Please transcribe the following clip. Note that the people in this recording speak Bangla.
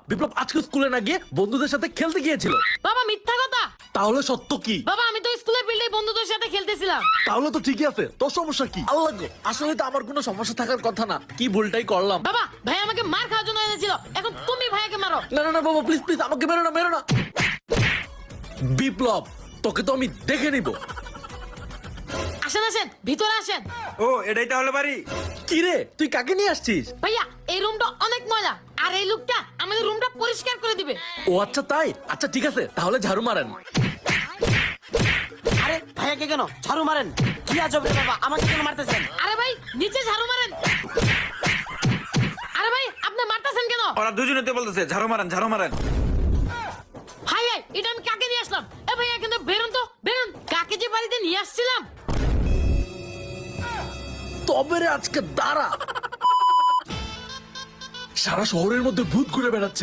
বিপ্লব আজকে স্কুলে না গিয়ে বন্ধুদের সাথে খেলতে গিয়েছিল। বাবা মিথ্যা কথা। তাহলে সত্য কি? বাবা আমি তো স্কুলের ফিল্ডে বন্ধুদের সাথে খেলতেছিলাম। তাহলে তো ঠিকই আছে, তোর সমস্যা কি? আল্লাহ গো, আসলে তো আমার কোনো সমস্যা থাকার কথা না, কি ভুলটাই করলাম। বাবা ভাই আমাকে মার খাওয়ার জন্য এনেছিল, এখন তুমি ভাইয়াকে মারো। না না না বাবা, প্লিজ প্লিজ আমাকে মেরো না, মেরো না। বিপ্লব, তোকে তো আমি দেখে নিব। আসেন আসেন ভিতরে আসেন। ও এটাই তাহলে বাড়ি? কি রে, তুই কাকে নিয়ে আসছিস? ভাইয়া এই রুমটা অনেক ময়লা, আর এই লোকটা আমাদের রুমটা পরিষ্কার করে দিবে। ও আচ্ছা তাই, আচ্ছা ঠিক আছে, তাহলে ঝাড়ু মারেন। আরে ভাইয়াকে কেন ঝাড়ু মারেন? কি আজব রে বাবা, আমাকে কেন মারতেছেন? আরে ভাই নিচে ঝাড়ু মারেন। আরে ভাই আপনি মারতেছেন কেন? ওরা দুজনেতে বলতেছে ঝাড়ু মারেন ঝাড়ু মারেন। হাই হাই এটা আমি কাকে নিয়ে আসলাম? এ ভাইয়া কিন্তু বেরোন তো বেরোন, কাকে যে বাড়িতে নিয়ে আসছিলাম। তবে রে আজকে দাঁড়া, সারা শহরের মধ্যে ভূত ঘুরে বেড়াচ্ছে।